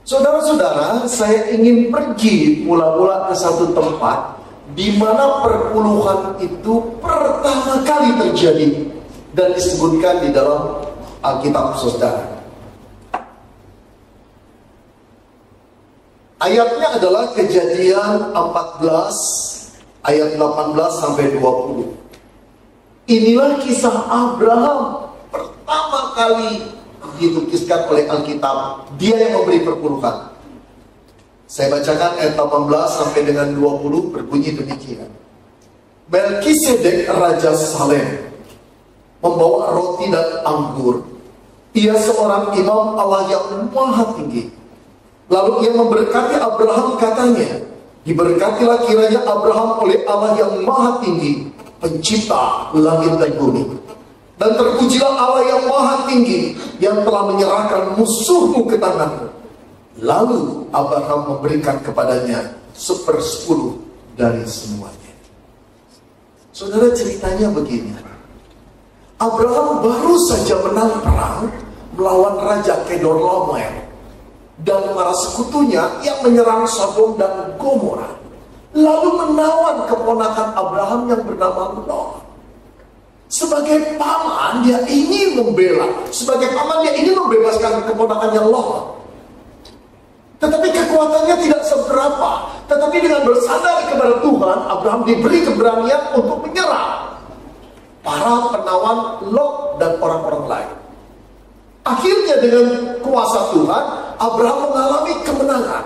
Saudara-saudara, saya ingin pergi mula-mula ke satu tempat di mana perpuluhan itu pertama kali terjadi dan disebutkan di dalam Alkitab, saudara. Ayatnya adalah Kejadian 14 ayat 18 sampai 20. Inilah kisah Abraham pertama kali dituliskan oleh Alkitab. Dia yang memberi perpuluhan. Saya bacakan ayat 18 sampai dengan 20, berbunyi demikian. Melkisedek Raja Salem membawa roti dan anggur. Ia seorang imam Allah yang maha tinggi. Lalu ia memberkati Abraham, katanya, diberkatilah kiranya Abraham oleh Allah yang maha tinggi, pencipta langit dan bumi. Dan terpujilah Allah yang maha tinggi, yang telah menyerahkan musuhmu ke tanganmu. Lalu Abraham memberikan kepadanya 1/10 dari semuanya. Saudara, ceritanya begini. Abraham baru saja menang perang melawan Raja Kedorlaomer dan para sekutunya yang menyerang Sodom dan Gomora. Lalu menawan keponakan Abraham yang bernama Lot. Sebagai paman dia ingin membela, sebagai paman dia ingin membebaskan keponakannya Lot. Tetapi kekuatannya tidak seberapa. Tetapi dengan bersandar kepada Tuhan, Abraham diberi keberanian untuk menyerang para penawan Lot dan orang-orang lain. Akhirnya dengan kuasa Tuhan, Abraham mengalami kemenangan.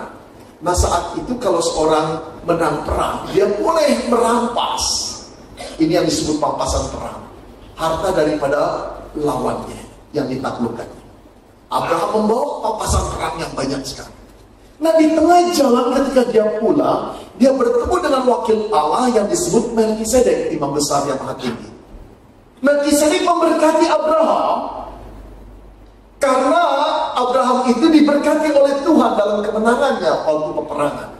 Nah, saat itu kalau seorang menang perang, dia boleh merampas. Ini yang disebut pampasan perang. Harta daripada lawannya yang ditaklukkan. Abraham membawa pampasan perang yang banyak sekali. Nah, di tengah jalan ketika dia pulang, dia bertemu dengan wakil Allah yang disebut Melkisedek, imam besar yang maha tinggi. Melkisedek memberkati Abraham karena Abraham itu diberkati oleh Tuhan dalam kemenangannya waktu peperangan.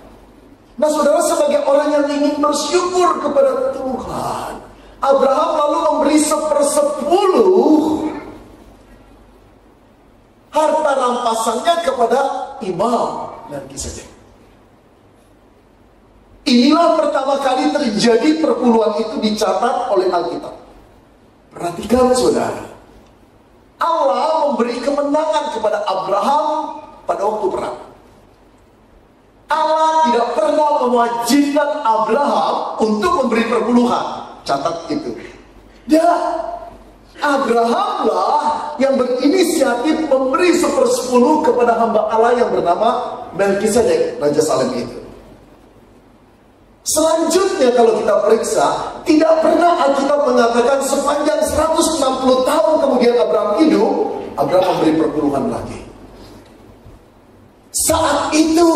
Nah, saudara, sebagai orang yang ingin bersyukur kepada Tuhan, Abraham lalu memberi 1/10 harta rampasannya kepada imam Melkisedek. Inilah pertama kali terjadi perpuluhan itu dicatat oleh Alkitab. Perhatikan, saudara. Allah memberi kemenangan kepada Abraham pada waktu perang. Allah tidak pernah mewajibkan Abraham untuk memberi perpuluhan. Catat itu. Abrahamlah yang berinisiatif memberi 1/10 kepada hamba Allah yang bernama Melkisedek, Raja Salem itu. Selanjutnya kalau kita periksa, tidak pernah Alkitab mengatakan sepanjang 160 tahun kemudian Abraham hidup, Abraham memberi perpuluhan lagi. Saat itu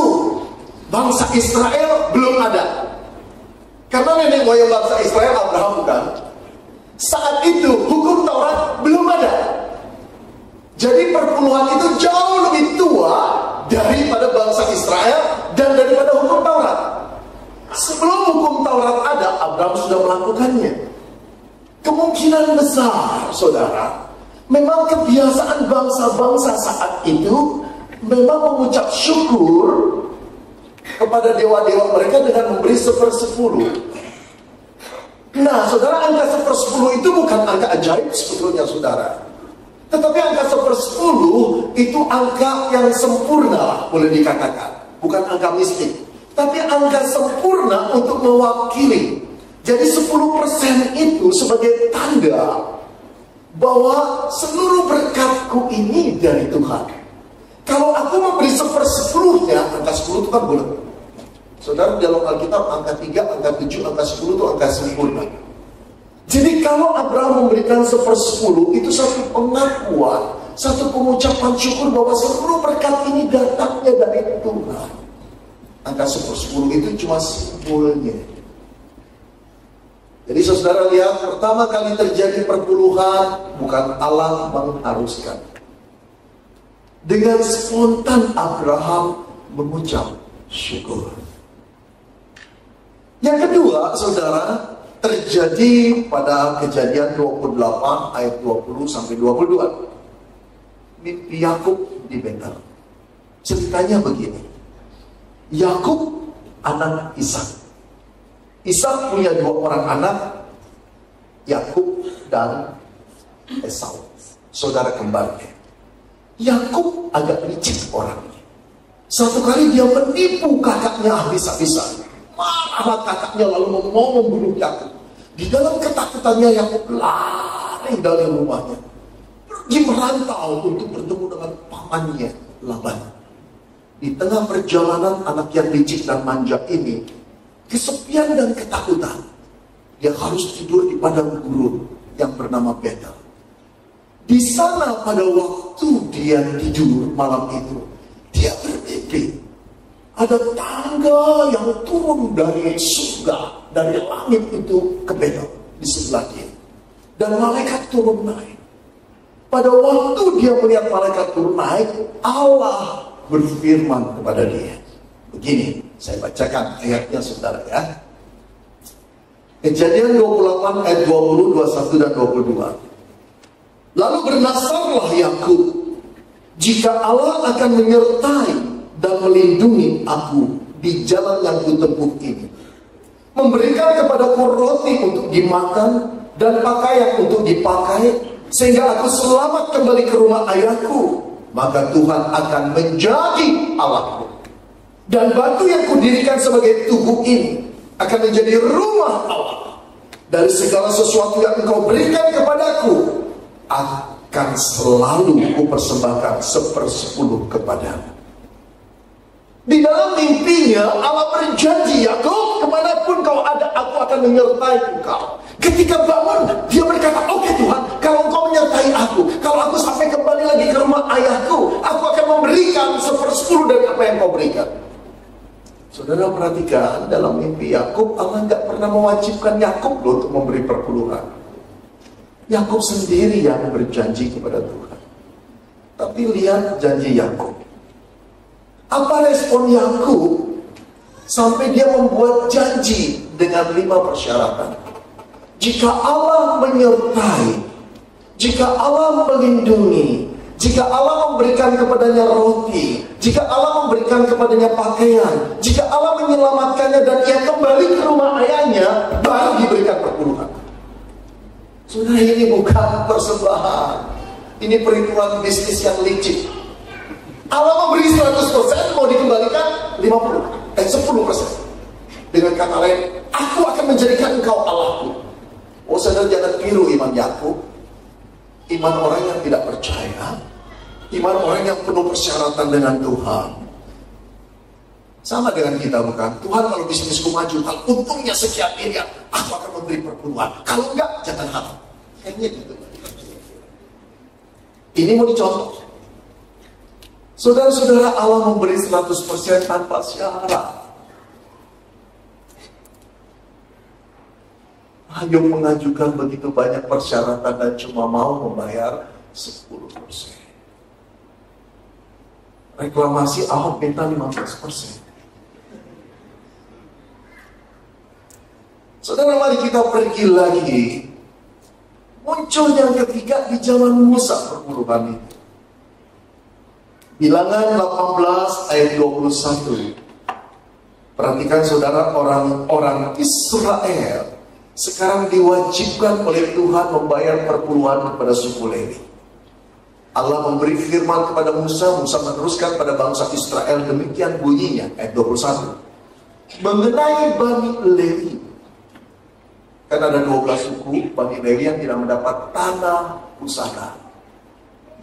bangsa Israel belum ada. Karena nenek moyang bangsa Israel Abraham bukan. Saat itu hukum Taurat belum ada. Jadi perpuluhan itu jauh lebih tua daripada bangsa Israel dan daripada hukum Taurat. Sebelum hukum Taurat ada, Abraham sudah melakukannya. Kemungkinan besar, saudara, memang kebiasaan bangsa-bangsa saat itu memang mengucap syukur kepada dewa-dewa mereka dengan memberi 1/10. Nah, saudara, angka 1/10 itu bukan angka ajaib sebetulnya, saudara. Tetapi angka 1/10 itu angka yang sempurna, boleh dikatakan. Bukan angka mistik, tapi angka sempurna untuk mewakili. Jadi 10% itu sebagai tanda bahwa seluruh berkatku ini dari Tuhan. Kalau aku memberi 1/10-nya, angka 10 itu kan boleh. Saudara, dalam Alkitab angka 3, angka 7, angka 10 itu angka sempurna. Jadi kalau Abraham memberikan 1/10, itu satu pengakuan, satu pengucapan syukur bahwa seluruh berkat ini datangnya dari Tuhan. Angka 1/10 itu cuma simbolnya. Jadi saudara lihat, pertama kali terjadi perpuluhan bukan Allah mengharuskan. Dengan spontan Abraham mengucap syukur. Yang kedua, saudara, terjadi pada Kejadian 28 ayat 20 sampai 22. Mimpi Yakub di Betel. Ceritanya begini. Yakub anak Ishak. Ishak punya 2 orang anak, Yakub dan Esau, saudara kembarnya. Yakub agak licik orangnya. Satu kali dia menipu kakaknya habis-habisan. Marah kakaknya lalu mau membunuh Yakub. Di dalam ketakutannya Yakub lari dari rumahnya, pergi merantau untuk bertemu dengan pamannya Laban. Di tengah perjalanan anak yang licik dan manja ini, kesepian dan ketakutan, dia harus tidur di padang gurun yang bernama Betel. Di sana pada waktu dia tidur malam itu, dia bermimpi ada tangga yang turun dari surga, dari langit itu ke Betel di sebelah dia. Dan malaikat turun naik. Pada waktu dia melihat malaikat turun naik, Allah berfirman kepada dia. Begini, saya bacakan ayatnya saudara ya. Kejadian 28 ayat 20, 21 dan 22. Lalu bernasarlah Yakub, jika Allah akan menyertai dan melindungi aku di jalan yang kutempuh ini, memberikan kepadaku roti untuk dimakan dan pakaian untuk dipakai, sehingga aku selamat kembali ke rumah ayahku, maka Tuhan akan menjadi Allahku. Dan batu yang kudirikan sebagai tubuh ini akan menjadi rumah Allah. Dari segala sesuatu yang engkau berikan kepadaku, akan selalu kupersembahkan 1/10 kepadamu. Di dalam mimpinya Allah berjanji, Yakub, kemanapun kau ada, aku akan menyertai engkau. Ketika bangun, dia berkata, oke Tuhan, kalau engkau menyertai aku, kalau aku sampai kembali lagi ke rumah ayahku, aku akan memberikan 1/10 dari apa yang kau berikan. Saudara perhatikan, dalam mimpi Yakub, Allah nggak pernah mewajibkan Yakub untuk memberi perpuluhan. Yakub sendiri yang berjanji kepada Tuhan. Tapi lihat janji Yakub. Apa respon Yakub sampai dia membuat janji dengan 5 persyaratan? Jika Allah menyertai, jika Allah melindungi, jika Allah memberikan kepadanya roti, jika Allah memberikan kepadanya pakaian, jika Allah menyelamatkannya dan ia kembali ke rumah ayahnya, baru diberikan perpuluhan. Saudara, ini bukan persembahan, ini perhitungan bisnis yang licik. Allah memberi 100%, mau dikembalikan 10%. Dengan kata lain, aku akan menjadikan engkau Allahku. Oh saudara, jangan tiru iman Yakub, iman orang yang tidak percaya, iman orang yang penuh persyaratan dengan Tuhan. Sama dengan kita, bukan? Tuhan, kalau bisnisku maju, kalau untungnya sekian miliar, aku akan memberi perpuluhan. Kalau enggak, jangan harap. Kayaknya gitu. Ini mau dicontoh. Saudara-saudara, Allah memberi 100% tanpa syarat. Ayub mengajukan begitu banyak persyaratan dan cuma mau membayar 10%. Reklamasi Ahok minta 15%. Saudara, mari kita pergi lagi. Muncul yang ketiga di zaman Musa perpuluhan itu. Bilangan 18 ayat 21. Perhatikan saudara, orang-orang Israel sekarang diwajibkan oleh Tuhan membayar perpuluhan kepada suku Lewi. Allah memberi firman kepada Musa, Musa meneruskan pada bangsa Israel, demikian bunyinya, ayat 21. Mengenai Bani Lewi, kan ada 12 suku Bani Lewi yang tidak mendapat tanah pusaka,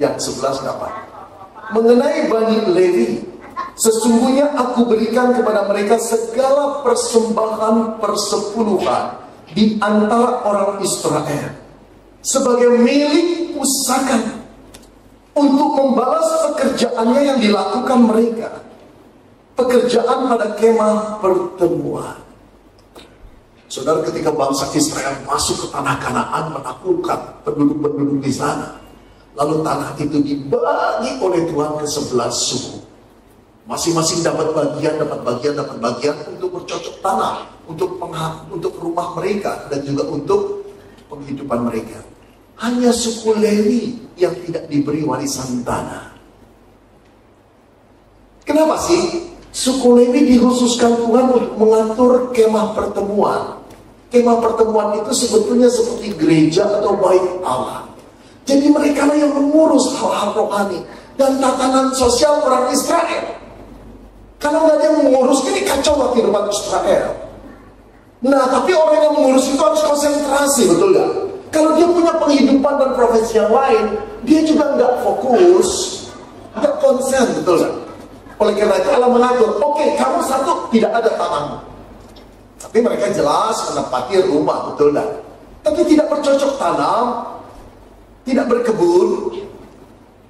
yang 11 dapat. Mengenai Bani Lewi, sesungguhnya aku berikan kepada mereka segala persembahan persepuluhan di antara orang Israel sebagai milik pusaka untuk membalas pekerjaannya yang dilakukan mereka, pekerjaan pada kemah pertemuan. Saudara, ketika bangsa Israel masuk ke tanah Kanaan, menaklukkan penduduk-penduduk di sana, lalu tanah itu dibagi oleh Tuhan ke 11 suku. Masing-masing dapat bagian untuk bercocok tanah, untuk rumah mereka dan juga untuk penghidupan mereka. Hanya suku Lewi yang tidak diberi warisan tanah. Kenapa sih? Suku Lewi dikhususkan Tuhan untuk mengatur kemah pertemuan. Kemah pertemuan itu sebetulnya seperti gereja atau bait Allah. Jadi mereka lah yang mengurus hal-hal rohani dan tatanan sosial orang Israel. Kalau nggak ada yang mengurus, ini kacau kehidupan Israel. Nah, tapi orang yang mengurus itu harus konsentrasi, betul nggak? Kalau dia punya penghidupan dan profesi yang lain, dia juga nggak fokus, nggak konsen, betul nggak? Oleh karena itu Allah mengatur, oke, kamu satu tidak ada tanam, tapi mereka jelas menempati rumah, betul nggak? Tapi tidak bercocok tanam, tidak berkebun.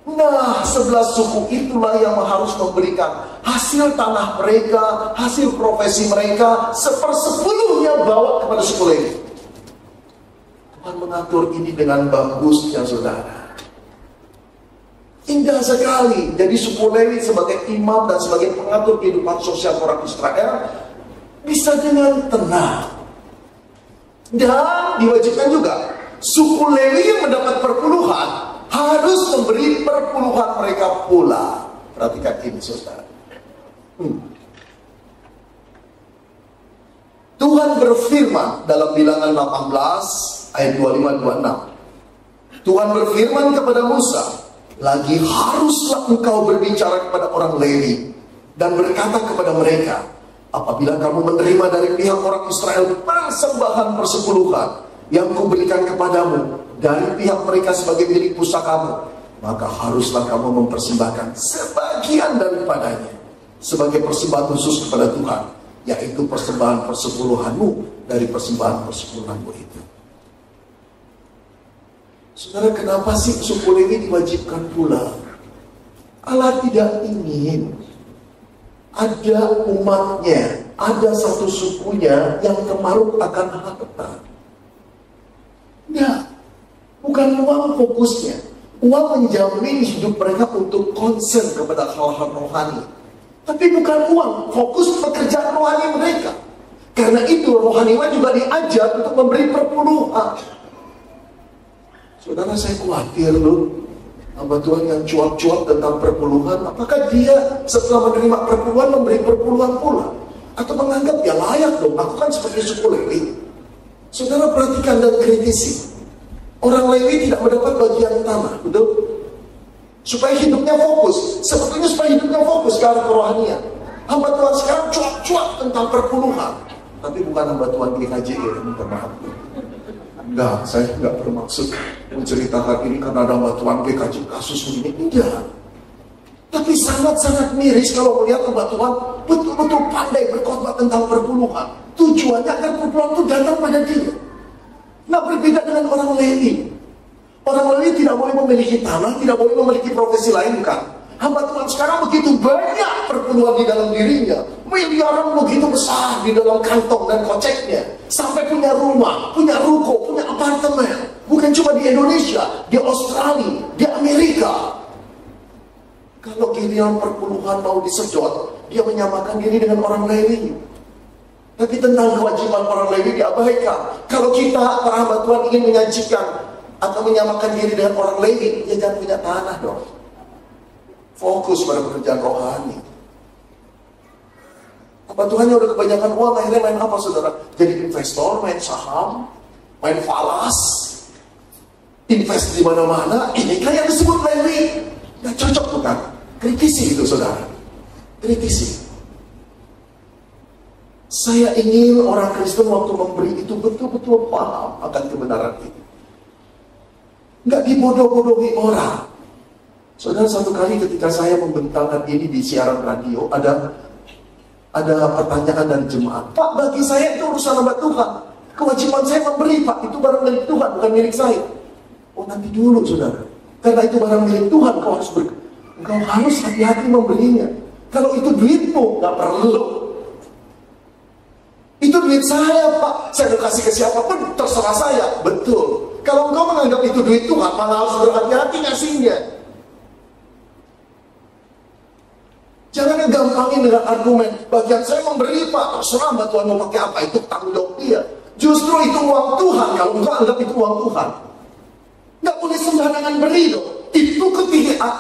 Nah, 11 suku itulah yang harus memberikan hasil tanah mereka, hasil profesi mereka, 1/10 bawa kepada suku Lewi. Tuhan mengatur ini dengan bagusnya, saudara. Indah sekali. Jadi suku Lewi sebagai imam dan sebagai pengatur kehidupan sosial orang Israel bisa dengan tenang. Dan diwajibkan juga suku Lewi yang mendapat perpuluhan harus memberi perpuluhan mereka pula. Perhatikan ini, saudara. Tuhan berfirman dalam Bilangan 18 ayat 25-26. Tuhan berfirman kepada Musa, lagi haruslah engkau berbicara kepada orang Lewi dan berkata kepada mereka, apabila kamu menerima dari pihak orang Israel persembahan persepuluhan yang kuberikan kepadamu dari pihak mereka sebagai milik pusakamu, maka haruslah kamu mempersembahkan sebagian daripadanya sebagai persembahan khusus kepada Tuhan, yaitu persembahan persepuluhanmu dari persembahan persepuluhanmu itu. Saudara, kenapa sih suku Lewi diwajibkan pula? Allah tidak ingin ada umatnya, ada satu sukunya yang kemaruk akan harta. Nah, bukan uang fokusnya. Uang menjamin hidup mereka untuk konsen kepada hal-hal rohani. Tapi bukan uang, fokus pekerjaan rohani mereka. Karena itu rohaniwan juga diajar untuk memberi perpuluhan. Saudara, saya khawatir loh, hamba Tuhan yang cuap-cuap tentang perpuluhan, apakah dia setelah menerima perpuluhan memberi perpuluhan pula? Atau menganggap ya layak dong, aku kan seperti suku Lewi. Saudara, perhatikan dan kritisi. Orang Lewi tidak mendapat bagian tanah, betul? Supaya hidupnya fokus. Sebetulnya supaya hidupnya fokus ke arah kerohanian. Hamba Tuhan sekarang cuap-cuap tentang perpuluhan. Tapi bukan hamba Tuhan GKJI, minta maaf. Enggak, saya enggak bermaksud menceritakan ini karena ada hamba Tuhan GKJ kasus begini. Enggak. Tapi sangat-sangat miris kalau melihat hamba Tuhan betul-betul pandai berkhotbah tentang perpuluhan. Tujuannya agar perpuluhan itu datang pada dia. Nah, berbeda dengan orang Lewi. Orang Lewi tidak boleh memiliki tanah, tidak boleh memiliki profesi lain, bukan? Hamba Tuhan sekarang begitu banyak perpuluhan di dalam dirinya, miliaran begitu besar di dalam kantong dan koceknya, sampai punya rumah, punya ruko, punya apartemen. Bukan cuma di Indonesia, di Australia, di Amerika. Kalau giliran perpuluhan mau disedot, dia menyamakan diri dengan orang Lewi. Tapi tentang kewajiban orang Lewi diabaikan. Kalau kita, para hamba Tuhan, ingin menyajikan atau menyamakan diri dengan orang Lewi, ya jangan punya tanah dong. Fokus pada pekerjaan rohani. Hamba Tuhan yang udah kebanyakan uang, akhirnya main apa, saudara? Jadi investor, main saham, main falas, invest di mana-mana. Ini kan yang disebut Lewi. Nggak cocok, bukan? Kritisi itu, saudara. Kritisi. Saya ingin orang Kristen waktu memberi itu betul-betul paham akan kebenaran ini. Nggak dibodoh-bodohi orang. Saudara, satu kali ketika saya membentangkan ini di siaran radio, ada pertanyaan dari jemaat. Pak, bagi saya itu urusan hamba Tuhan. Kewajiban saya memberi, Pak. Itu barang milik Tuhan, bukan milik saya. Oh, nanti dulu, saudara. Karena itu barang milik Tuhan, engkau harus hati-hati memberinya. Kalau itu duitmu, nggak perlu. Itu duit saya, Pak. Saya mau kasih ke siapapun, terserah saya. Betul. Kalau engkau menganggap itu duit Tuhan, malah harus berhati-hati ngasihnya. Jangan gampangin dengan argumen, bagian saya memberi, Pak. Terserah Mbak Tuhan mau pakai apa, itu tanggung jawab dia. Justru itu uang Tuhan, kalau engkau anggap itu uang Tuhan. Nggak boleh sembarangan beri dong.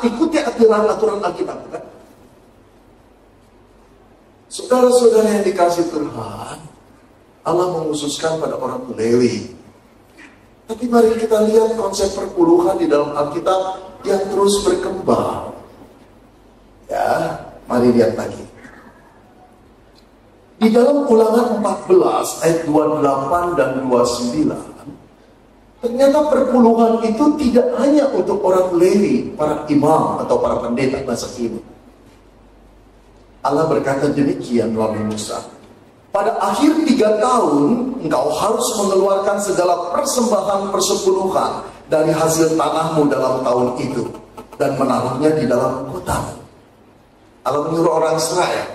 Ikuti aturan-aturan Alkitab, kan? Saudara-saudara yang dikasih Tuhan, Allah mengkhususkan pada orang Lewi. Tapi mari kita lihat konsep perpuluhan di dalam Alkitab yang terus berkembang. Ya, mari lihat lagi. Di dalam Ulangan 14 ayat 28 dan 29, ternyata perpuluhan itu tidak hanya untuk orang Lewi, para imam atau para pendeta masa kini. Allah berkata demikian melalui Musa. Pada akhir 3 tahun, engkau harus mengeluarkan segala persembahan persepuluhan dari hasil tanahmu dalam tahun itu, dan menaruhnya di dalam kotamu. Allah menyuruh orang Israel,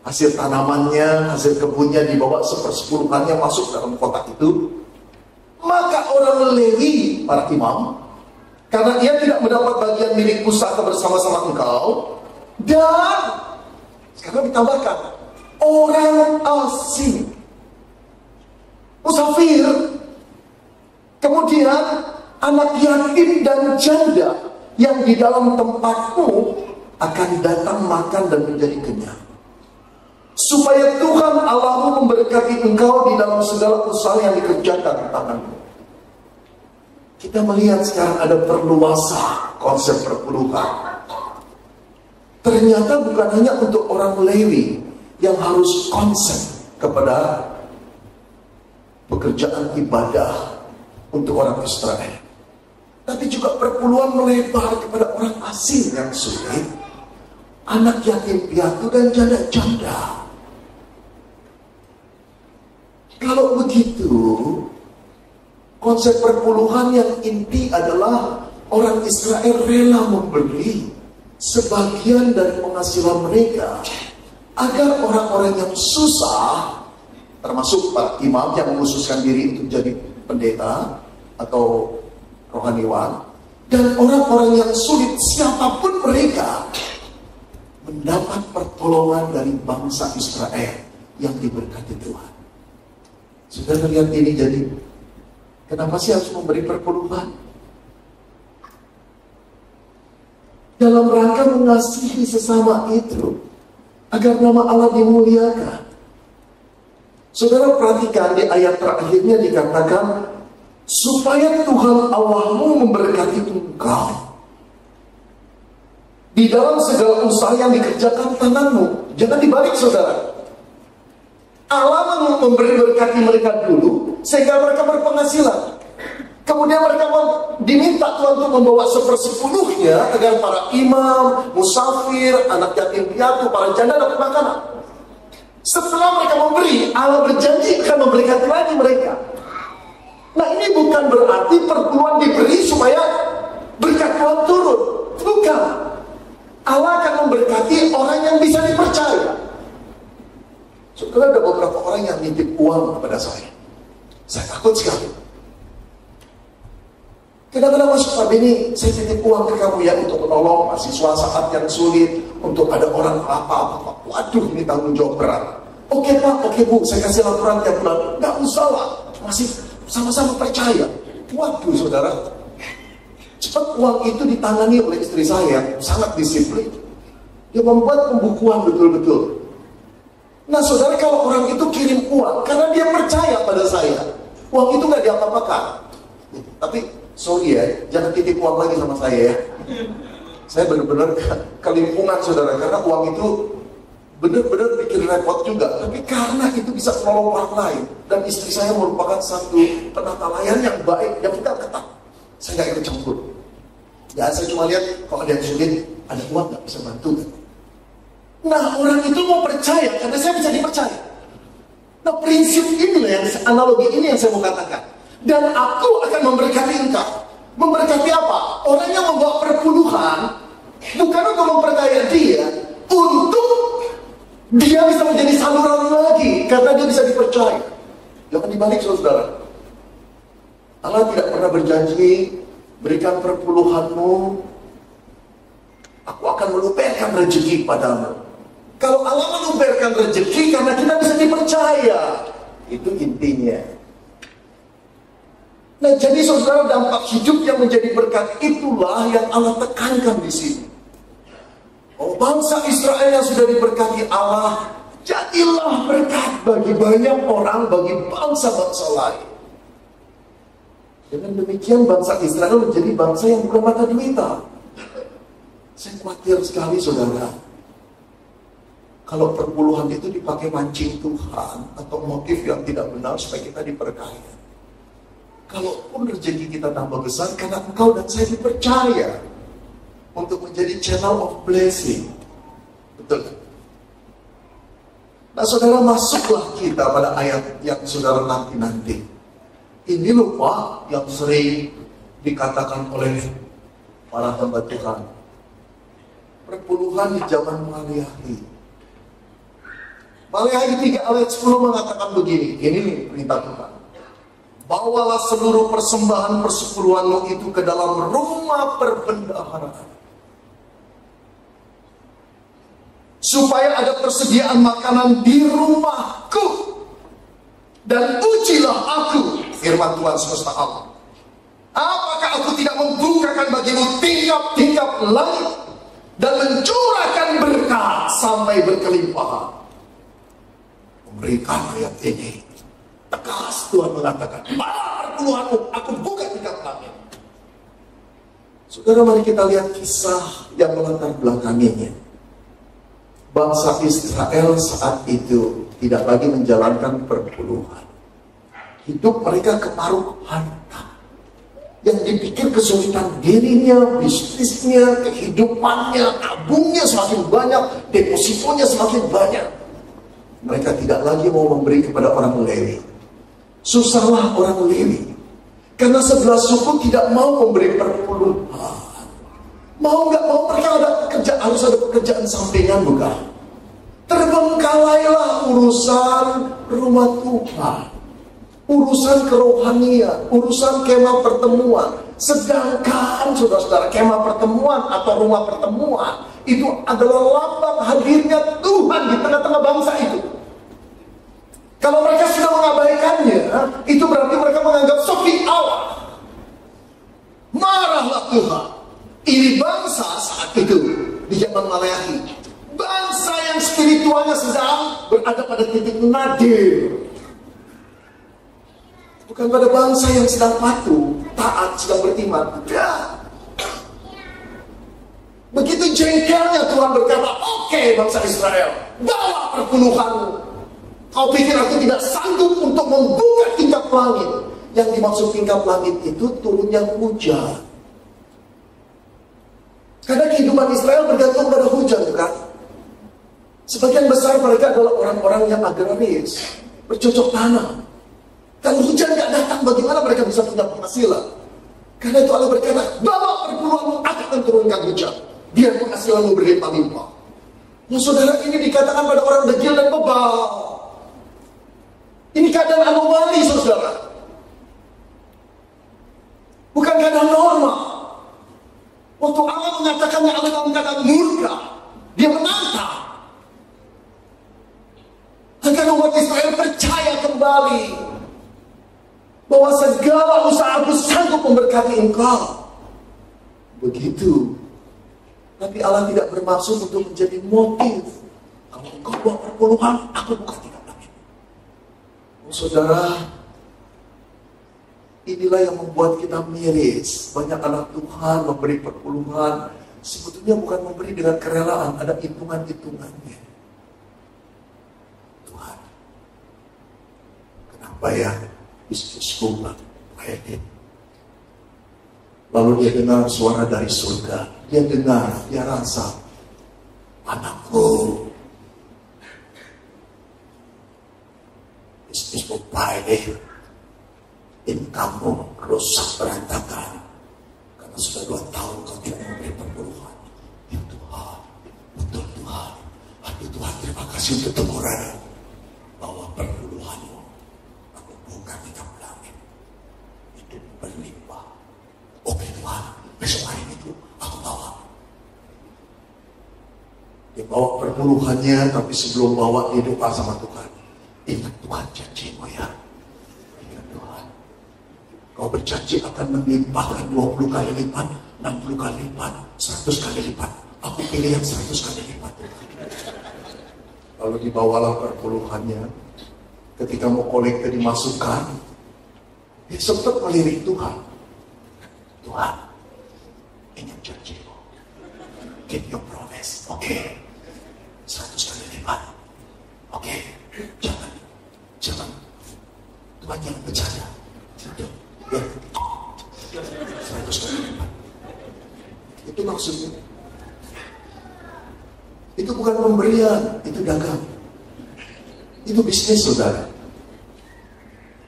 hasil tanamannya, hasil kebunnya dibawa 1/10-nya masuk dalam kotak itu. Maka orang Lewi, para imam, karena ia tidak mendapat bagian milik pusaka bersama-sama engkau, dan sekarang ditambahkan, orang asing, musafir, kemudian anak yatim dan janda yang di dalam tempatmu akan datang makan dan menjadi kenyang. Supaya Tuhan Allahmu memberkati engkau di dalam segala usaha yang dikerjakan tanganmu. Kita melihat sekarang ada perluasan konsep perpuluhan. Ternyata bukan hanya untuk orang Lewi yang harus konsen kepada pekerjaan ibadah untuk orang Israel, tapi juga perpuluhan melebar kepada orang asing yang sulit, anak yatim piatu dan janda-janda. Kalau begitu, konsep perpuluhan yang inti adalah orang Israel rela memberi sebagian dari penghasilan mereka agar orang-orang yang susah, termasuk para imam yang mengkhususkan diri untuk jadi pendeta atau rohaniwan, dan orang-orang yang sulit siapapun mereka, mendapat pertolongan dari bangsa Israel yang diberkati Tuhan. Sudah lihat ini, jadi kenapa sih harus memberi perpuluhan? Dalam rangka mengasihi sesama itu, agar nama Allah dimuliakan. Saudara perhatikan di ayat terakhirnya dikatakan, supaya Tuhan Allahmu memberkati engkau di dalam segala usaha yang dikerjakan tanganmu. Jangan dibalik, saudara. Allah memberkati mereka dulu sehingga mereka berpenghasilan. Kemudian mereka diminta Tuhan untuk membawa 1/10-nya agar para imam, musafir, anak yatim piatu, para janda dapat makanan. Setelah mereka memberi, Allah berjanji akan memberkati lagi mereka. Nah, ini bukan berarti perpuluhan diberi supaya berkat Tuhan turun. Bukan. Allah akan memberkati orang yang bisa dipercaya. Saudara, ada beberapa orang yang nitip uang kepada saya. Saya takut sekali. Kadang-kadang Mas Ustaz ini, saya titip uang ke kamu ya untuk menolong mahasiswa saat yang sulit, untuk ada orang apa-apa. Waduh, ini tanggung jawab berat. Oke Pak, oke Bu, saya kasih laporan tiap bulan. Nggak usah lah, masih sama-sama percaya. Waduh saudara, cepat uang itu ditangani oleh istri saya, sangat disiplin. Dia membuat pembukuan betul-betul. Nah saudara, kalau orang itu kirim uang, karena dia percaya pada saya, uang itu nggak diapa-apakan. Tapi sorry ya, jangan titip uang lagi sama saya ya. Saya benar-benar kelimpungan saudara, karena uang itu benar-benar bikin repot juga. Tapi karena itu bisa menolong orang lain, dan istri saya merupakan satu penata layan yang baik, yang kita ketat, saya nggak ikut campur. Ya, saya cuma lihat kalau ada yang sulit, ada uang nggak bisa bantu kan? Nah, orang itu mau percaya karena saya bisa dipercaya. Nah, prinsip inilah yang, analogi ini yang saya mau katakan. Dan aku akan memberkati engkau. Memberkati apa? Orang yang membawa perpuluhan bukan untuk memperkaya dia, untuk dia bisa menjadi saluran lagi karena dia bisa dipercaya. Jangan dibalik saudara. Allah tidak pernah berjanji, berikan perpuluhanmu, aku akan meluberkan rezeki padamu. Kalau Allah meluberkan rezeki karena kita bisa dipercaya, itu intinya. Nah, jadi saudara, dampak hidup yang menjadi berkat itulah yang Allah tekankan di sini. Oh, bangsa Israel yang sudah diberkati Allah Jadilah berkat bagi banyak orang, bagi bangsa-bangsa lain. Dengan demikian bangsa Israel menjadi bangsa yang bukan mata duita. Saya khawatir sekali saudara, kalau perpuluhan itu dipakai mancing Tuhan atau motif yang tidak benar supaya kita diberkati. Kalaupun rezeki kita tambah besar karena engkau dan saya dipercaya untuk menjadi channel of blessing. Betul. Nah saudara, masuklah kita pada ayat yang saudara nanti-nanti. Ini lupa yang sering dikatakan oleh para hamba Tuhan. Perpuluhan di zaman Maleakhi. Maleakhi 3 ayat 10 mengatakan begini. Ini perintah Tuhan. Bawalah seluruh persembahan persepuluhanmu itu ke dalam rumah perbendaharaan, supaya ada persediaan makanan di rumahku. Dan ujilah aku, firman Tuhan semesta alam, apakah aku tidak membukakan bagimu tingkap-tingkap langit dan mencurahkan berkat sampai berkelimpahan. Memberikan ayat ini tegas Tuhan mengatakan, perpuluhanmu aku buka tingkap langit. Saudara, mari kita lihat kisah yang melatar belakanginya. Bangsa Israel saat itu tidak lagi menjalankan perpuluhan. Hidup mereka keparuh harta. Yang dipikir kesulitan dirinya, bisnisnya, kehidupannya, tabungnya semakin banyak, depositonya semakin banyak. Mereka tidak lagi mau memberi kepada orang Lewi. Susahlah orang Lewi, karena 11 suku tidak mau memberi perpuluhan. Mau nggak mau mereka ada pekerjaan, harus ada pekerjaan sampingan, bukan? Terbengkalailah urusan rumah Tuhan, urusan kerohanian, urusan kemah pertemuan. Sedangkan saudara-saudara, kemah pertemuan atau rumah pertemuan itu adalah lambang hadirnya Tuhan di tengah-tengah bangsa itu. Kalau mereka sudah mengabaikannya, itu berarti mereka menganggap sepi Allah. Marahlah Tuhan. Ini bangsa saat itu di zaman Maleakhi, bangsa yang spiritualnya sedang berada pada titik nadir. Bukan pada bangsa yang sedang patuh, taat, sedang beriman. Tidak. Begitu jengkelnya Tuhan berkata, oke, bangsa Israel, bawa perpuluhanmu. Kau pikir aku tidak sanggup untuk membuka tingkap langit? Yang dimaksud tingkap langit itu turunnya hujan. Karena kehidupan Israel bergantung pada hujan, bukan? Sebagian besar mereka adalah orang-orang yang agraris, bercocok tanam. Kalau hujan gak datang, bagaimana mereka bisa punya penghasilan? Karena itu Allah berkata, bawa perpuluhanmu, aku akan turunkan hujan, biar penghasilanmu berlimpah-limpah. Nah saudara, ini dikatakan pada orang degil dan bebal. Ini keadaan anomali, saudara. Bukan keadaan normal. Waktu Allah mengatakannya, Allah dalam keadaan murka. Dia menantang agar umat Israel percaya kembali bahwa segala usahaku sanggup memberkati engkau. Begitu. Tapi Allah tidak bermaksud untuk menjadi motif. Kalau engkau bawa perpuluhan, aku buka tingkap langit. Saudara, inilah yang membuat kita miris. Banyak anak Tuhan memberi perpuluhan, sebetulnya bukan memberi dengan kerelaan, ada hitungan-hitungannya. Tuhan, kenapa ya bisnisku kayak ini? Lalu dia dengar suara dari surga. Dia dengar, dia rasa, anakku, bisnismu baik, income-mu rusak berantakan karena sudah 2 tahun kau tidak memberi perpuluhan. Ya Tuhan, betul Tuhan. Aduh Tuhan, terima kasih untuk teguran bahwa perpuluhanmu aku buka tingkap langit itu berlimpah. Oke Tuhan, besok hari itu aku bawa. Dia bawa perpuluhannya, tapi sebelum bawa dia doa sama Tuhan. Ingat Tuhan janjimu ya. Ingat Tuhan, kau berjanji akan melimpahkan 20 kali lipat, 60 kali lipat, 100 kali lipat. Aku pilih yang 100 kali lipat. Lalu dibawalah perpuluhannya. Ketika mau kolekte dimasukkan, dia sempat melirik Tuhan. Tuhan, ini janjimu. Keep your promise. Oke. 100 kali lipat. Oke. Jangan. Tuhan jangan bercanda. Ya. 100 kali lipat. Itu maksudnya. Itu bukan pemberian, itu dagang. Itu bisnis, saudara.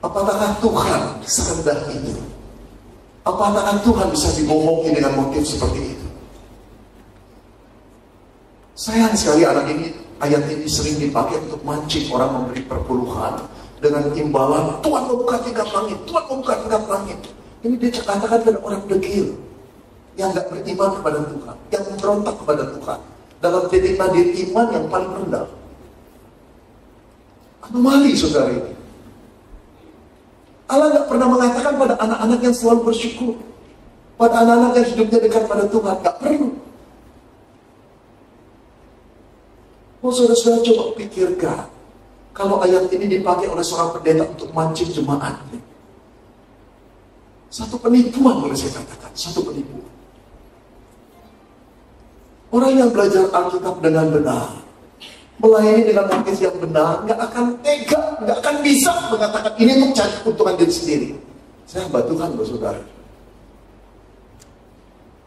Apakah Tuhan serendah itu? Apakah Tuhan bisa dibohongi dengan motif seperti itu? Sayang sekali ayat ini sering dipakai untuk mancing orang memberi perpuluhan dengan imbalan, Tuhan membuka tingkap langit, Tuhan membuka tingkap langit. Ini dia katakan pada orang dekil yang gak beriman kepada Tuhan, yang memberontak kepada Tuhan dalam titik nadir iman yang paling rendah. Anomali, saudara ini. Allah gak pernah mengatakan pada anak-anak yang selalu bersyukur, pada anak-anak yang hidupnya dekat pada Tuhan, gak perlu. Mau saudara-saudara coba pikirkan, kalau ayat ini dipakai oleh seorang pendeta untuk mancing jemaatnya. Satu penipuan boleh saya katakan, satu penipuan. Orang yang belajar Alkitab dengan benar, melayani dengan motif yang benar, nggak akan tega, nggak akan bisa mengatakan ini untuk cari keuntungan diri sendiri. Saya hamba Tuhan, saudara.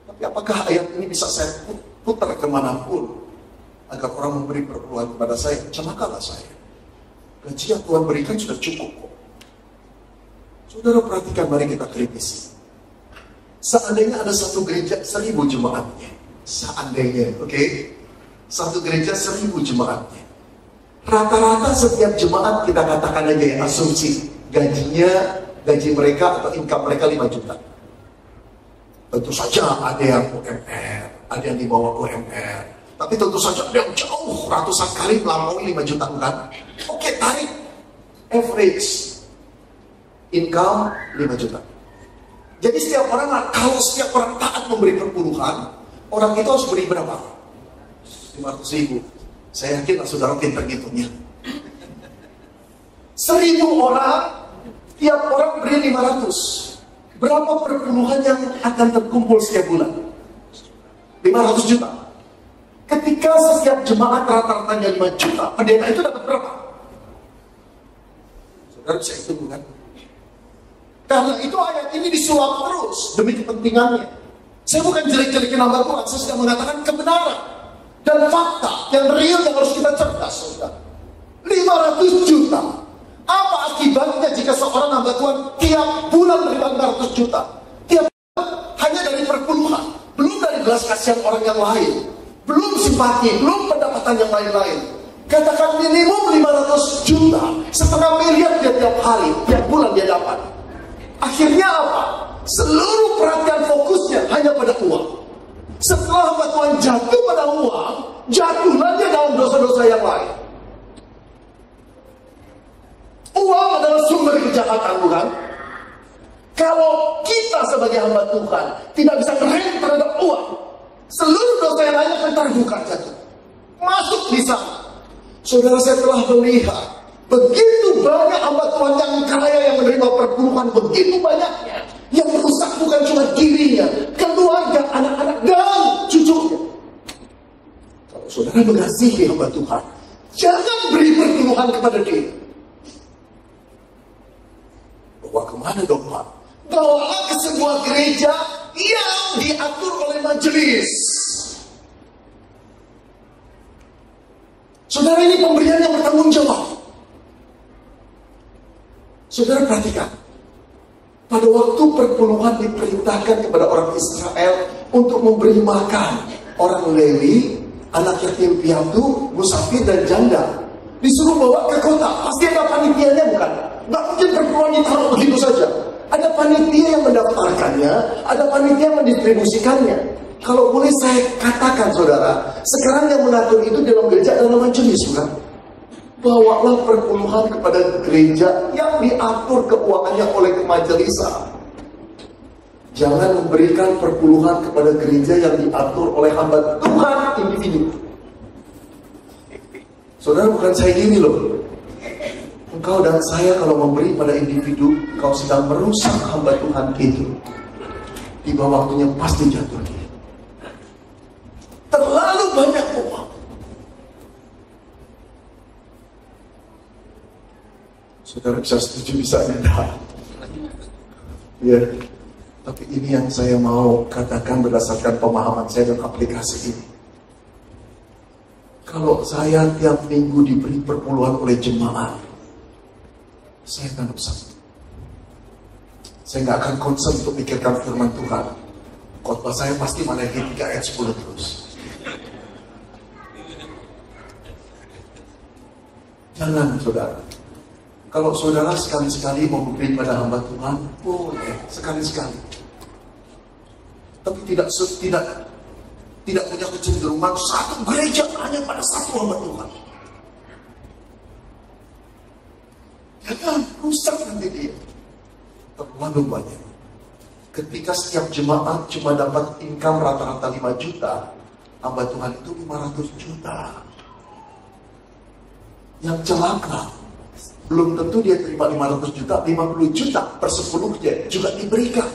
Tapi apakah ayat ini bisa saya putar kemanapun agar orang memberi perpuluhan kepada saya? Celakalah saya. Gaji yang Tuhan berikan sudah cukup kok. Saudara perhatikan, mari kita kritisi. Seandainya ada satu gereja 1000 jemaatnya, seandainya, oke? Satu gereja 1000 jemaatnya. Rata-rata setiap jemaat kita katakan aja ya, asumsi gaji mereka atau income mereka 5 juta. Tentu saja ada yang UMR, ada yang di bawah UMR. Tapi tentu saja ada yang jauh ratusan kali melampaui 5 juta, bukan? Oke, tarik average income 5 juta. Jadi kalau setiap orang taat memberi perpuluhan, orang itu harus beri berapa? 500.000. Saya yakin saudara pintar ngitungnya. 1000 orang, tiap orang beri 500. Berapa perpuluhan yang akan terkumpul setiap bulan? 500 juta. Ketika setiap jemaat rata-ratanya 5 juta, pendeta itu dapat berapa? Saudara bisa hitung, bukan? Karena itu ayat ini disuap terus demi kepentingannya. Saya bukan jelek-jelekin hamba Tuhan, saya sedang mengatakan kebenaran dan fakta yang real yang harus kita cerdas, saudara. 500 juta. Apa akibatnya jika seorang hamba Tuhan tiap bulan menerima 500 juta? Tiap bulan hanya dari perpuluhan, belum dari belas kasihan orang yang lain, belum simpati, belum pendapatan yang lain-lain. Katakan minimum 500 juta, setengah miliar dia tiap hari, tiap bulan dia dapat. Akhirnya apa? Seluruh perhatian fokusnya hanya pada uang. Setelah hamba Tuhan jatuh pada uang, jatuhlah dia dalam dosa-dosa yang lain. Uang adalah sumber kejahatan, bukan? Kalau kita sebagai hamba Tuhan tidak bisa berhenti terhadap uang, seluruh dosa yang lain akan terbuka jatuh. Masuk di sana. Saudara, saya telah melihat begitu banyak hamba Tuhan yang kaya yang menerima perpuluhan, begitu banyaknya. Yang rusak bukan cuma dirinya, keluarga, anak-anak, dan cucunya. Kalau saudara mengasihi hamba Tuhan, jangan beri perpuluhan kepada dia. Bawa kemana dong, Pak? Bawalah ke sebuah gereja yang diatur oleh majelis. Saudara, ini pemberian yang bertanggung jawab. Saudara perhatikan, pada waktu perpuluhan diperintahkan kepada orang Israel untuk memberi makan orang Lewi, anak yatim piatu, musafir dan janda, disuruh bawa ke kota. Pasti ada panitianya, bukan? Nggak mungkin perpuluhan ditaruh begitu saja. Ada panitia yang mendaftarkannya, ada panitia yang mendistribusikannya. Kalau boleh saya katakan, saudara, sekarang yang mengatur itu dalam gereja adalah majelis, bukan? Bawalah perpuluhan kepada gereja yang diatur keuangannya oleh kemajelisan. Jangan memberikan perpuluhan kepada gereja yang diatur oleh hamba Tuhan individu. Saudara, bukan saya gini loh. Engkau dan saya kalau memberi pada individu, engkau sedang merusak hamba Tuhan itu. Tiba waktunya pasti jatuh. Terlalu banyak uang. Saudara bisa setuju, bisa tidak. Ya. Tapi ini yang saya mau katakan berdasarkan pemahaman saya dan aplikasi ini. Kalau saya tiap minggu diberi perpuluhan oleh jemaat, saya akan rusak. Saya nggak akan concern untuk mikirkan firman Tuhan. Khotbah saya pasti Maleakhi 3 ayat 10 terus. Jangan, saudara. Kalau saudara sekali-sekali mau memberi pada hamba Tuhan, boleh sekali-sekali. Tapi tidak punya kecenderungan satu gereja hanya pada satu hamba Tuhan. Jangan, rusak nanti dia. Terlalu banyak. Ketika setiap jemaat cuma dapat income rata-rata 5 juta, hamba Tuhan itu 500 juta. Yang celaka, belum tentu dia terima 500 juta, 50 juta per 10-nya juga diberikan.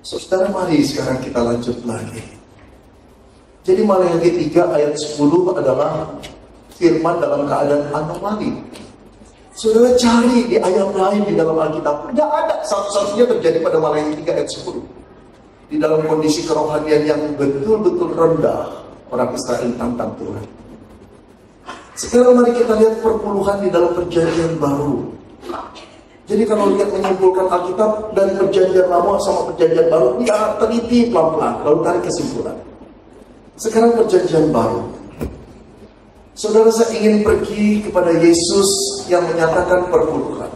Saudara, mari sekarang kita lanjut lagi. Jadi Maleakhi 3 ayat 10 adalah firman dalam keadaan anomali. Saudara cari di ayat lain di dalam Alkitab, tidak ada. Satu-satunya terjadi pada Maleakhi 3 ayat 10. Di dalam kondisi kerohanian yang betul-betul rendah, orang Israel tantang Tuhan. Sekarang mari kita lihat perpuluhan di dalam perjanjian baru. Jadi kalau lihat menyimpulkan Alkitab dari perjanjian lama sama perjanjian baru, ya teliti pelan-pelan, lalu tarik kesimpulan. Sekarang perjanjian baru. Saudara, saya ingin pergi kepada Yesus yang menyatakan perpuluhan.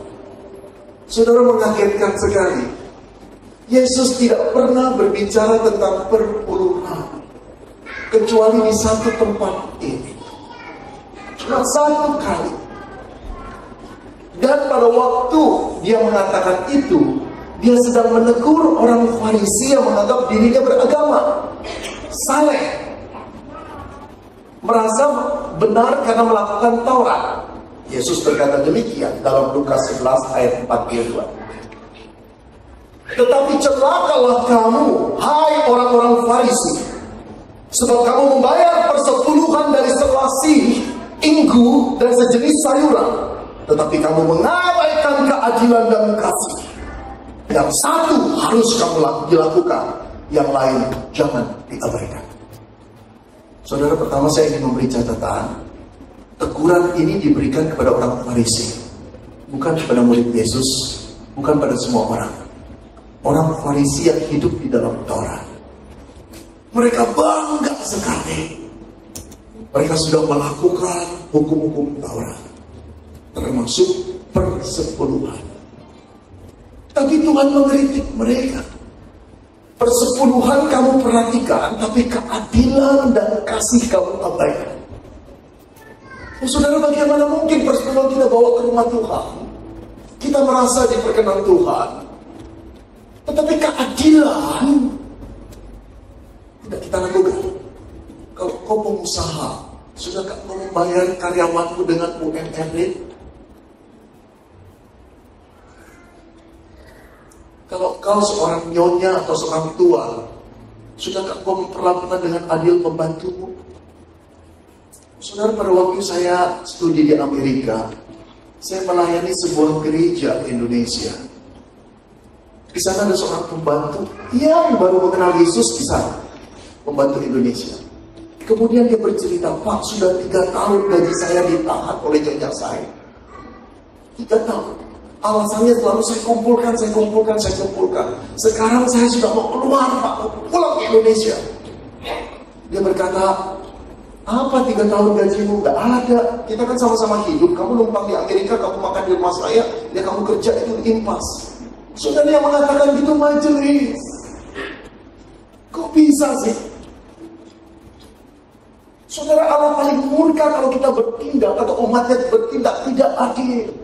Saudara, mengagetkan sekali. Yesus tidak pernah berbicara tentang perpuluhan, kecuali di satu tempat ini. Cuma satu kali. Dan pada waktu dia mengatakan itu, dia sedang menegur orang Farisi yang menganggap dirinya beragama, saleh, merasa benar karena melakukan Taurat. Yesus berkata demikian dalam Lukas 11 ayat 42. Tetapi celakalah kamu, hai orang-orang Farisi, sebab kamu membayar persepuluhan dari selasih, inggu, dan sejenis sayuran, tetapi kamu mengabaikan keadilan dan kasih. Yang satu harus kamu dilakukan, yang lain jangan diabaikan. Saudara, pertama saya ingin memberi catatan. Teguran ini diberikan kepada orang Farisi, bukan kepada murid Yesus, bukan pada semua orang. Orang Farisi yang hidup di dalam Taurat. Mereka bangga sekali. Mereka sudah melakukan hukum-hukum Taurat, termasuk persepuluhan. Tapi Tuhan mengkritik mereka. Persepuluhan kamu perhatikan, tapi keadilan dan kasih kamu abaikan. Oh, saudara, bagaimana mungkin persepuluhan kita bawa ke rumah Tuhan? Kita merasa diperkenan Tuhan, tetapi keadilan tidak kita lakukan. Kalau kau pengusaha, sudahkah kau membayar karyawanmu dengan UMR? Kalau kau seorang nyonya atau seorang tua, sudahkah kau memperlakukan dengan adil pembantumu? Saudara, pada waktu saya studi di Amerika, saya melayani sebuah gereja di Indonesia. Di sana ada seorang pembantu yang baru mengenal Yesus di sana, pembantu Indonesia. Kemudian dia bercerita, Pak, sudah 3 tahun gaji saya ditahan oleh nyonya saya. 3 tahun. Alasannya selalu saya kumpulkan. Sekarang saya sudah mau keluar, Pak, mau pulang ke Indonesia. Dia berkata, apa 3 tahun gajimu? Gak ada. Kita kan sama-sama hidup. Kamu numpang di Amerika, kamu makan di rumah saya, ya kamu kerja itu impas. Saudara yang mengatakan gitu majelis. Kok bisa sih? Saudara, Allah paling murka kalau kita bertindak atau umatnya bertindak tidak adil.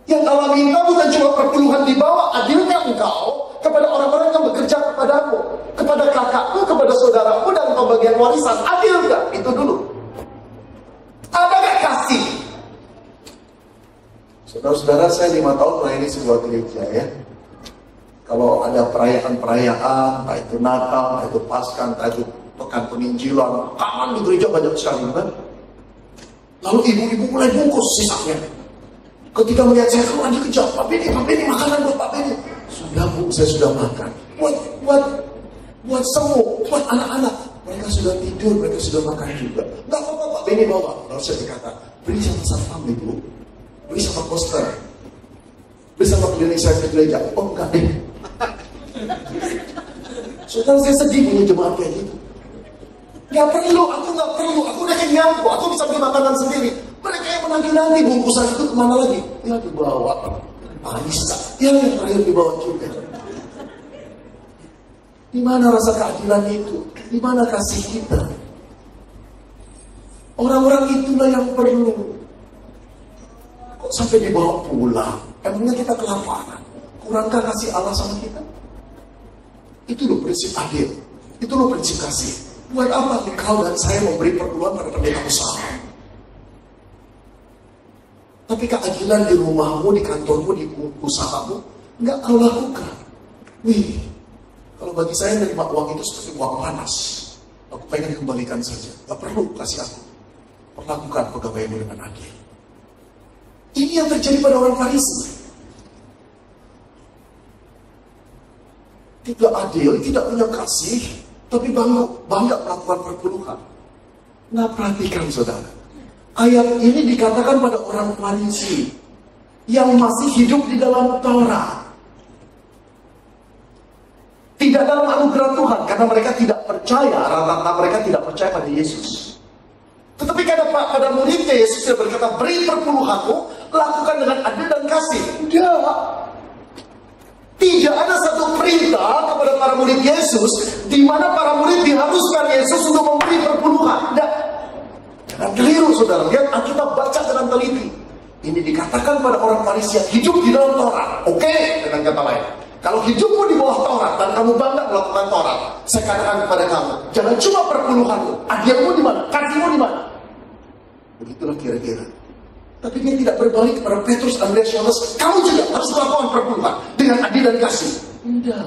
Yang Allah minta bukan cuma perpuluhan di bawah, adilnya engkau, kepada orang-orang yang bekerja kepadamu, kepada kakakmu, kepada saudaramu, dan pembagian warisan. Adil gak? Itu dulu. Ada gak kasih? Saudara-saudara, saya 5 tahun melayani sebuah gereja ya. Kalau ada perayaan-perayaan, entah itu Natal, entah itu Paskah, entah itu Pekan Penginjilan, kapan di gereja banyak sekali kan? Lalu ibu-ibu mulai bungkus sisanya. Ketika melihat saya keluar dikejar, Pak Beni, makanan buat Pak Beni. Sudah Bu, saya sudah makan. Buat semua, buat anak-anak. Mereka sudah tidur, mereka sudah makan juga. Nggak apa-apa Pak Beni bawa. Lalu saya berkata, beri sama satpam Ibu, beri sama poster, beri sama keliling saya ke gereja. Oh enggak deh. Saudara, saya sedih punya jemaat kayak gitu. Gak perlu, aku udah kenyang kok, aku bisa beli makanan sendiri. Mereka yang menanti-nanti bungkusan itu kemana lagi? Ya dibawa, bisa. Ya yang terakhir dibawa juga. Di mana rasa keadilan itu? Di mana kasih kita? Orang-orang itulah yang perlu. Kok sampai dibawa pulang? Emangnya kita kelaparan? Kurangkah kasih Allah sama kita? Itu loh prinsip adil. Itu loh prinsip kasih. Buat apa engkau dan saya memberi perpuluhan pada pendeta usaha? Tapi keadilan di rumahmu, di kantormu, di usahamu, nggak kau lakukan. Wih, kalau bagi saya menerima uang itu seperti uang panas. Aku pengen kembalikan saja. Gak perlu kasih aku. Perlakukan pegawaimu dengan adil. Ini yang terjadi pada orang Farisi. Tidak adil, tidak punya kasih, tapi bangga melakukan perpuluhan. Nah, perhatikan saudara. Ayat ini dikatakan pada orang Farisi yang masih hidup di dalam Taurat. Tidak dalam anugerah Tuhan, karena mereka tidak percaya, rata-rata mereka tidak percaya pada Yesus. Tetapi pada muridnya Yesus dia berkata, beri perpuluhanmu, lakukan dengan adil dan kasih. Tidak ada satu perintah kepada para murid Yesus di mana para murid diharuskan Yesus untuk memberi perpuluhan. Tidak. Jangan keliru saudara. Lihat Alkitab, baca dengan teliti. Ini dikatakan pada orang Farisi yang hidup di dalam Taurat. Oke, dengan kata lain. Kalau hidupmu di bawah Taurat dan kamu bangga melakukan Taurat, saya katakan kepada kamu, jangan cuma perpuluhanmu, adilmu di mana, kasihmu di mana. Begitulah kira-kira. Tapi dia tidak berbalik kepada Petrus, Andreas, Yohanes. Kamu juga harus melakukan perpuluhan dengan adil dan kasih. Tidak.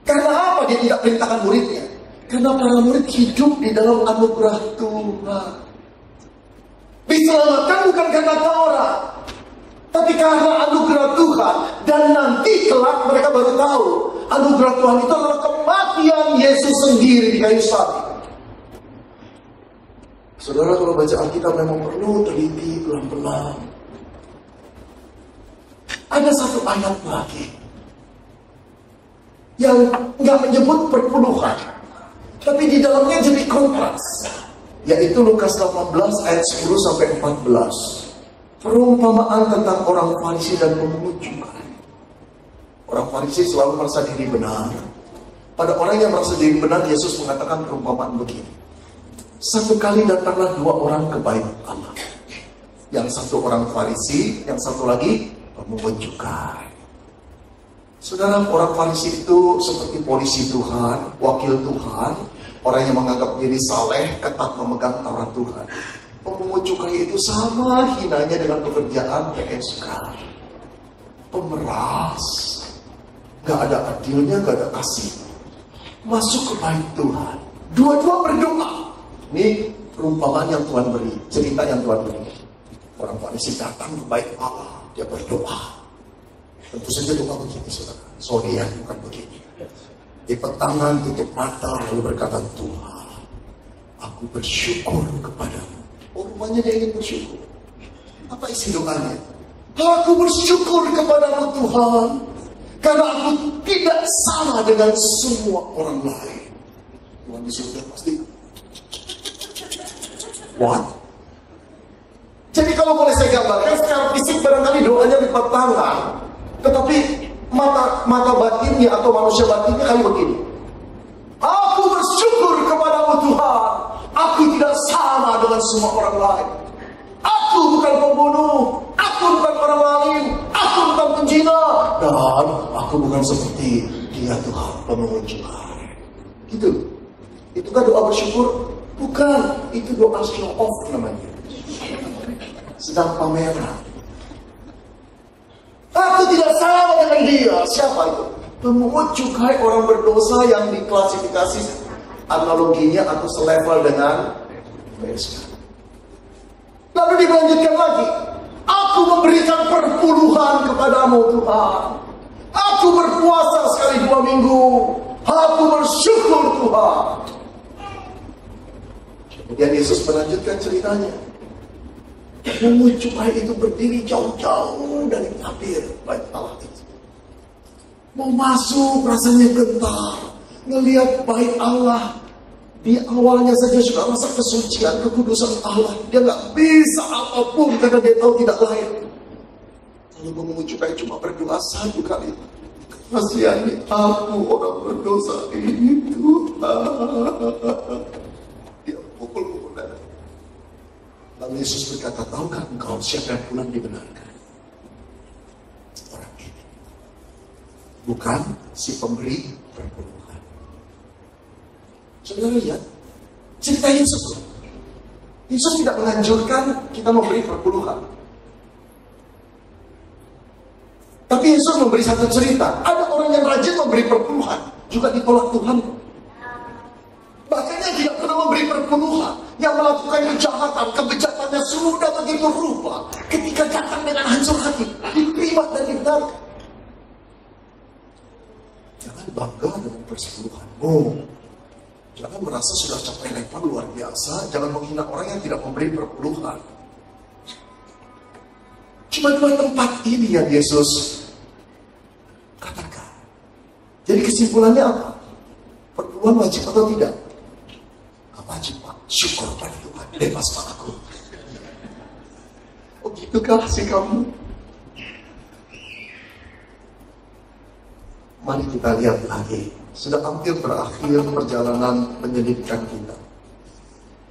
Karena apa dia tidak perintahkan muridnya? Karena para murid hidup di dalam anugerah Tuhan. Diselamatkan bukan karena Taurat, tapi karena anugerah Tuhan. Dan nanti kelak mereka baru tahu anugerah Tuhan itu adalah kematian Yesus sendiri di kayu salib. Saudara, kalau baca Alkitab memang perlu teliti pelan-pelan. Ada satu ayat lagi yang nggak menyebut perpuluhan, tapi di dalamnya jadi kontras, yaitu Lukas 18 ayat 10 sampai 14. Perumpamaan tentang orang Farisi dan pemungut cukai. Orang Farisi selalu merasa diri benar. Pada orang yang merasa diri benar, Yesus mengatakan perumpamaan begini. Satu kali datanglah 2 orang ke bait Allah. Yang satu orang Farisi, yang satu lagi pemungut cukai. Saudara, orang Farisi itu seperti polisi Tuhan, wakil Tuhan, orang yang menganggap diri saleh, ketat memegang Taurat Tuhan. Pemungut cukai itu sama hinanya dengan pekerjaan PSK, pemeras, gak ada adilnya, gak ada kasih. Masuk ke bait Tuhan, dua-dua berdoa. Ini perumpamaan yang Tuhan beri, cerita yang Tuhan beri. Orang Farisi datang ke bait Allah, dia berdoa. Tentu saja doa begini, saudara. Sorry ya, bukan begini. Lipat tangan, tutup mata, lalu berkata, Tuhan, aku bersyukur kepadamu. Oh, rupanya dia ingin bersyukur. Apa isi doanya? Aku bersyukur kepadamu Tuhan, karena aku tidak sama dengan semua orang lain. Tuhan di surga pasti what? Jadi kalau boleh saya gambarkan, secara fisik barangkali doanya lipat tangan, tetapi mata batinnya atau manusia batinnya kali begini. Aku bersyukur kepadamu Tuhan, aku tidak sama dengan semua orang lain. Aku bukan pembunuh, aku bukan orang lain, aku bukan penjina, Dan aku bukan seperti dia Tuhan pemungut cukai. Gitu. Itu kan doa bersyukur? Bukan. Itu doa show off namanya. Sedang pameran. Aku tidak sama dengan dia. Siapa itu? Pemungut cukai, orang berdosa yang diklasifikasi analoginya atau selevel dengan PSK. Lalu dilanjutkan lagi. Aku memberikan perpuluhan kepadamu Tuhan. Aku berpuasa sekali 2 minggu. Aku bersyukur Tuhan. Kemudian Yesus melanjutkan ceritanya. Pemungut cukai itu berdiri jauh-jauh dari tabir bait Allah itu. Mau masuk rasanya gentar. Ngelihat bait Allah. Di awalnya saja sudah rasa kesucian, kekudusan Allah. Dia nggak bisa apapun karena dia tahu tidak layak. Kalau pemungut cukai cuma berdoa 1 kali. Kasihani aku orang berdosa ini Tuhan. Dia pukul-pukul dada. Lalu Yesus berkata, tahukah engkau siapa yang pulang dibenarkan? Orang ini. Bukan si pemberi perpuluhan. Saudara lihat, cerita Yesus. Yesus tidak menganjurkan kita memberi perpuluhan. Tapi Yesus memberi satu cerita. Ada orang yang rajin memberi perpuluhan, juga ditolak Tuhan. Bahkan yang tidak pernah memberi perpuluhan, yang melakukan kejahatan, kebejatannya sudah begitu rupa. Ketika datang dengan hancur hati, diterima dan dibenarkan. Jangan bangga dengan persepuluhanmu. Jangan merasa sudah capai level luar biasa. Jangan menghina orang yang tidak memberi perpuluhan. Cuma 2 tempat ini yang Yesus katakan. Jadi kesimpulannya apa? Perpuluhan wajib atau tidak? Gak wajib, Pak. Syukur pada Tuhan. Bebas Pak aku. Oh gitukah sih kamu? Mari kita lihat lagi. Sudah hampir berakhir perjalanan penyelidikan kita.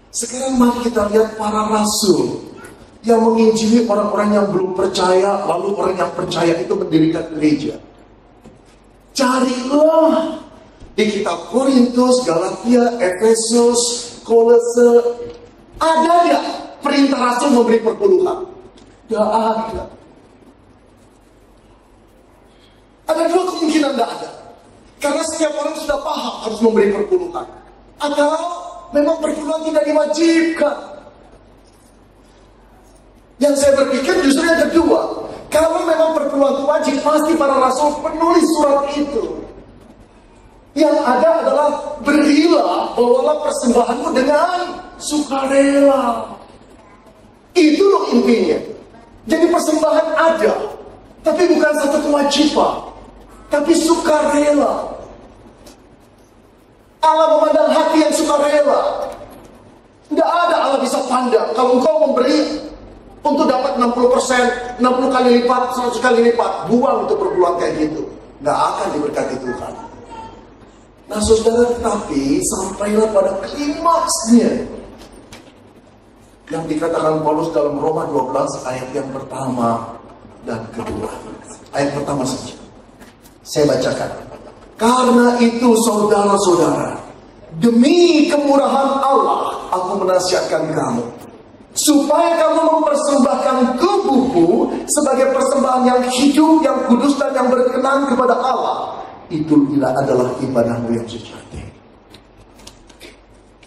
Sekarang mari kita lihat para rasul yang menginjili orang-orang yang belum percaya, lalu orang yang percaya itu mendirikan gereja. Carilah di kitab Korintus, Galatia, Efesus, Kolose, ada nggak perintah rasul memberi perpuluhan? Tidak ada. Ada 2 kemungkinan tidak ada. Karena setiap orang sudah paham harus memberi perpuluhan. Atau memang perpuluhan tidak diwajibkan. Yang saya berpikir justru yang kedua. Kalau memang perpuluhan itu wajib, pasti para rasul penulis surat itu. Yang ada adalah berilah, bawalah persembahanmu dengan sukarela. Itu loh intinya. Jadi persembahan ada, tapi bukan satu kewajiban. Tapi sukarela. Allah memandang hati yang sukarela. Tidak ada Allah bisa pandang. Kalau engkau memberi untuk dapat 60%, 60 kali lipat, 100 kali lipat, buang untuk perpuluhan kayak gitu. Tidak akan diberkati Tuhan. Nah saudara, tetapi sampailah pada klimaksnya. Yang dikatakan Paulus dalam Roma 12 ayat yang pertama dan kedua. Ayat pertama saja. Saya bacakan. Karena itu saudara-saudara, demi kemurahan Allah, aku menasihatkan kamu, supaya kamu mempersembahkan tubuhmu sebagai persembahan yang hidup, yang kudus dan yang berkenan kepada Allah. Itu adalah ibadahmu yang sejati.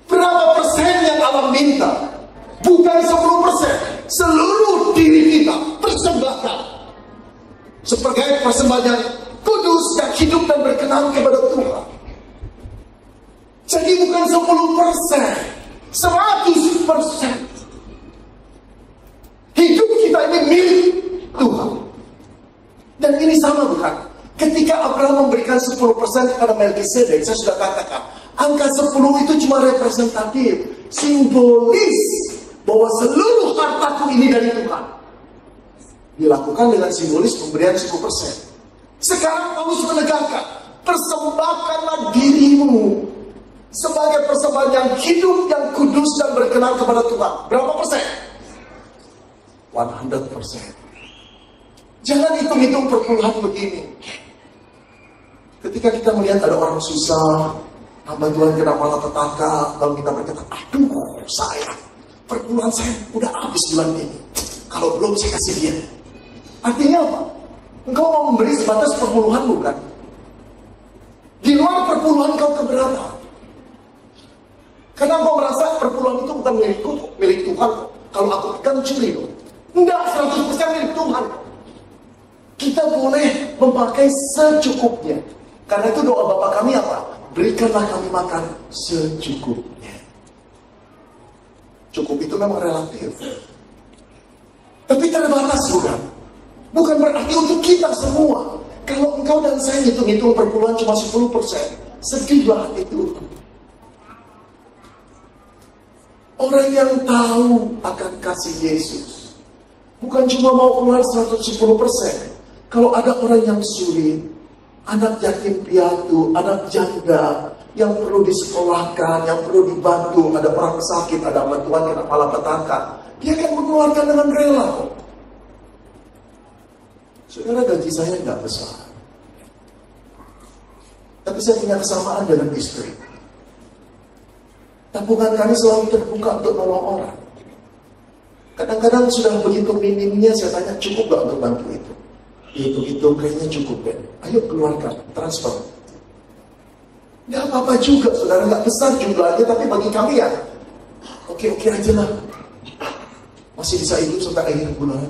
Berapa persen yang Allah minta? Bukan 10%. Seluruh diri kita persembahkan sebagai persembahan yang kudus, yang hidup dan berkenan kepada Tuhan. Jadi bukan 10%, 100%. Hidup kita ini milik Tuhan. Dan ini sama bukan? Ketika Abraham memberikan 10% kepada Melkisedek, saya sudah katakan, angka 10 itu cuma representatif, simbolis bahwa seluruh hartaku ini dari Tuhan. Dilakukan dengan simbolis pemberian 10%. Sekarang Paulus menegakkan, persembahkanlah dirimu sebagai persembahan yang hidup, yang kudus dan berkenan kepada Tuhan. Berapa persen? 100%. Jangan hitung-hitung perpuluhan begini. Ketika kita melihat ada orang susah, hamba Tuhan kena malapetaka, lalu kita berkata, aduh saya, perpuluhan saya udah habis bulan ini. Kalau belum saya kasih dia. Artinya apa? Engkau mau memberi sebatas perpuluhan bukan? Di luar perpuluhan kau keberatan. Karena kau merasa perpuluhan itu bukan milikku, milik Tuhan. Kalau aku pegang curi loh. Enggak, 100% milik Tuhan. Kita boleh memakai secukupnya. Karena itu doa Bapa kami apa? Berikanlah kami makan secukupnya. Cukup itu memang relatif. Tapi terbatas bukan? Bukan berarti untuk kita semua. Kalau engkau dan saya hitung-hitung perpuluhan cuma 10%, sedihlah itu. Orang yang tahu akan kasih Yesus bukan cuma mau keluar 110%. Kalau ada orang yang sulit, anak yatim piatu, anak janda yang perlu disekolahkan, yang perlu dibantu, ada orang sakit, ada bantuan kena malapetaka, dia akan mengeluarkan dengan rela. Saudara, gaji saya nggak besar, tapi saya punya kesamaan dengan istri. Tabungan kami selalu terbuka untuk nolong orang. Kadang-kadang sudah begitu minimnya, saya tanya, cukup gak untuk bantu itu? Hitung-hitung kayaknya cukup ya. Ayo keluarkan, transfer. Gak apa-apa juga, saudara, gak besar jumlahnya, tapi bagi kami ya, oke-oke aja lah. Masih bisa hidup sampai akhir bulan.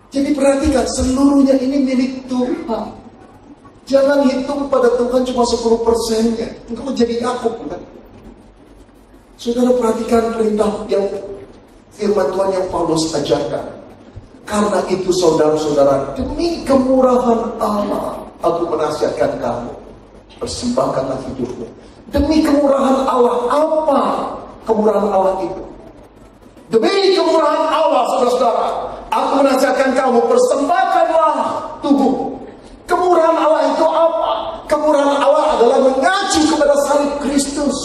Jadi perhatikan, seluruhnya ini milik Tuhan. Jangan hitung pada Tuhan cuma 10%-nya. Engkau jadi Yakub, bukan? Saudara, perhatikan perintah yang firman Tuhan yang Paulus ajarkan. Karena itu saudara-saudara, demi kemurahan Allah, aku menasihatkan kamu, persembahkanlah hidupmu. Demi kemurahan Allah, apa kemurahan Allah itu? Demi kemurahan Allah, saudara-saudara, aku menasihatkan kamu, persembahkanlah tubuh. Kemurahan Allah itu apa? Kemurahan Allah adalah mengacu kepada salib Kristus.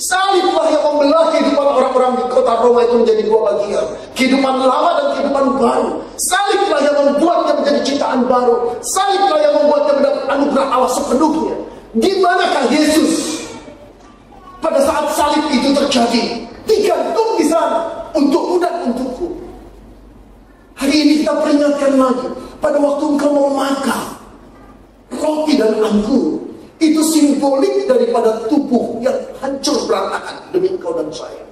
Saliblah yang membelah kehidupan orang-orang di kota Roma itu menjadi dua bagian. Kehidupan lama dan kehidupan baru. Saliblah yang membuatnya menjadi ciptaan baru. Saliblah yang membuatnya mendapat anugerah Allah sepenuhnya. Di manakah Yesus? Pada saat salib itu terjadi, digantung di sana untukmu dan untukku. Hari ini kita peringatkan lagi, pada waktu engkau mau makan roti dan anggur, itu simbolik daripada tubuh yang hancur berantakan demi engkau dan saya,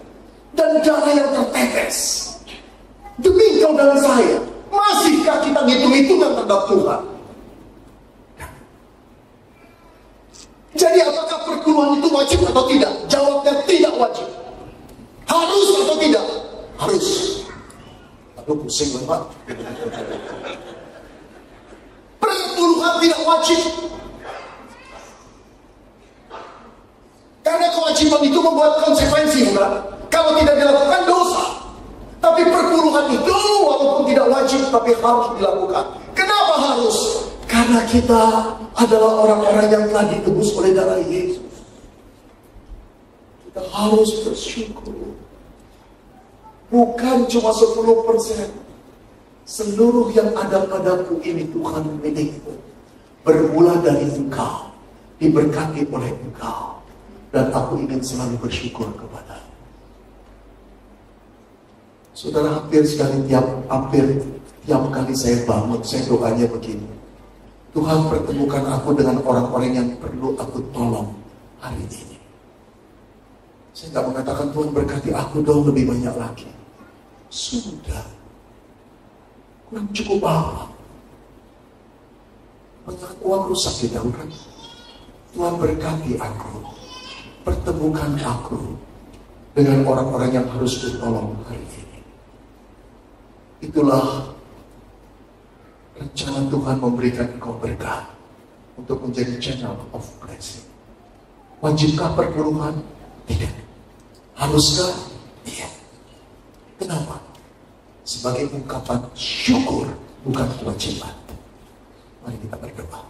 dan darah yang tertetes demi engkau dan saya. Masihkah kita ngitung-hitungan terhadap Tuhan? Jadi apakah perpuluhan itu wajib atau tidak? Jawabnya tidak wajib. Harus atau tidak? Harus. Aduh, pusing banget. Perpuluhan tidak wajib. Karena kewajiban itu membuat konsekuensi, bukan? Kalau tidak dilakukan dosa. Tapi perpuluhan itu walaupun tidak wajib, tapi harus dilakukan. Kenapa harus? Karena kita adalah orang-orang yang telah ditebus oleh darah Yesus. Kita harus bersyukur. Bukan cuma 10%. Seluruh yang ada padaku ini Tuhan milikmu. Bermula dari engkau, diberkati oleh engkau. Dan aku ingin selalu bersyukur kepada. Saudara, hampir tiap kali saya bangun, saya doanya begini. Tuhan, pertemukan aku dengan orang-orang yang perlu aku tolong hari ini. Saya tidak mengatakan Tuhan berkati aku dong lebih banyak lagi. Sudah. Kurang cukup apa? Banyak uang rusak kita, bukan? Tuhan berkati aku. Pertemukan aku dengan orang-orang yang harus ditolong hari ini. Itulah rencana Tuhan memberikan engkau berkat untuk menjadi channel of blessing. Wajibkah perpuluhan? Tidak. Haruskah? Iya. Kenapa? Sebagai ungkapan syukur, bukan kewajiban. Mari kita berdoa.